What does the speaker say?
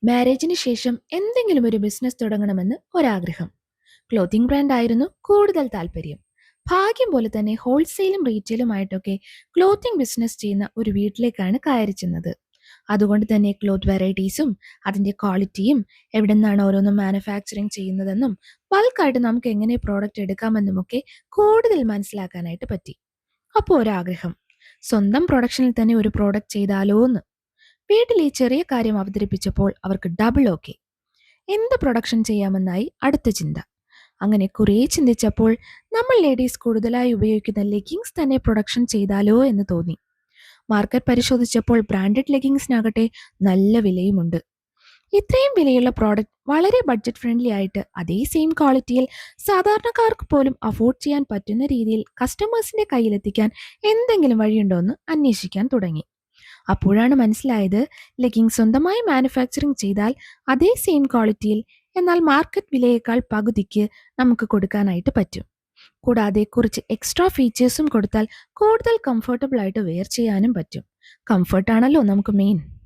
മാരേജിന് ശേഷം എന്തെങ്കിലും ഒരു ബിസിനസ് തുടങ്ങണമെന്ന് ഒരാഗ്രഹം. ക്ലോത്തിംഗ് ബ്രാൻഡ് ആയിരുന്നു കൂടുതൽ താല്പര്യം. ഭാഗ്യം പോലെ തന്നെ ഹോൾസെയിലും റീറ്റെയിലുമായിട്ടൊക്കെ ക്ലോത്തിംഗ് ബിസിനസ് ചെയ്യുന്ന ഒരു വീട്ടിലേക്കാണ് കയറി ചെന്നത്. അതുകൊണ്ട് തന്നെ ക്ലോത്ത് വെറൈറ്റീസും അതിന്റെ ക്വാളിറ്റിയും എവിടെ നിന്നാണ് ഓരോന്നും മാനുഫാക്ചറിങ് ചെയ്യുന്നതെന്നും ബൾക്കായിട്ട് നമുക്ക് എങ്ങനെ പ്രോഡക്റ്റ് എടുക്കാമെന്നുമൊക്കെ കൂടുതൽ മനസ്സിലാക്കാനായിട്ട് പറ്റി. അപ്പോൾ ഒരാഗ്രഹം, സ്വന്തം പ്രൊഡക്ഷനിൽ തന്നെ ഒരു പ്രോഡക്റ്റ് ചെയ്താലോ എന്ന്. വീട്ടിൽ ഈ ചെറിയ കാര്യം അവതരിപ്പിച്ചപ്പോൾ അവർക്ക് ഡബിൾ ഓക്കെ. എന്ത് പ്രൊഡക്ഷൻ ചെയ്യാമെന്നായി അടുത്ത ചിന്ത. അങ്ങനെ കുറേ ചിന്തിച്ചപ്പോൾ നമ്മൾ ലേഡീസ് കൂടുതലായി ഉപയോഗിക്കുന്ന ലെഗിങ്സ് തന്നെ പ്രൊഡക്ഷൻ ചെയ്താലോ എന്ന് തോന്നി. മാർക്കറ്റ് പരിശോധിച്ചപ്പോൾ ബ്രാൻഡഡ് ലെഗിങ്സിനാകട്ടെ നല്ല വിലയുമുണ്ട്. ഇത്രയും വിലയുള്ള പ്രോഡക്റ്റ് വളരെ ബഡ്ജറ്റ് ഫ്രണ്ട്ലി ആയിട്ട് അതേ സെയിം ക്വാളിറ്റിയിൽ സാധാരണക്കാർക്ക് പോലും അഫോർഡ് ചെയ്യാൻ പറ്റുന്ന രീതിയിൽ കസ്റ്റമേഴ്സിന്റെ കയ്യിലെത്തിക്കാൻ എന്തെങ്കിലും വഴിയുണ്ടോ എന്ന് അന്വേഷിക്കാൻ തുടങ്ങി. അപ്പോഴാണ് മനസ്സിലായത്, ലെഗിങ് സ്വന്തമായി മാനുഫാക്ചറിങ് ചെയ്താൽ അതേ സെയിം ക്വാളിറ്റിയിൽ എന്നാൽ മാർക്കറ്റ് വിലയേക്കാൾ പകുതിക്ക് നമുക്ക് കൊടുക്കാനായിട്ട് പറ്റും. കൂടാതെ കുറച്ച് എക്സ്ട്രാ ഫീച്ചേഴ്സും കൊടുത്താൽ കൂടുതൽ കംഫർട്ടബിൾ ആയിട്ട് വെയർ ചെയ്യാനും പറ്റും. കംഫർട്ടാണല്ലോ നമുക്ക് മെയിൻ.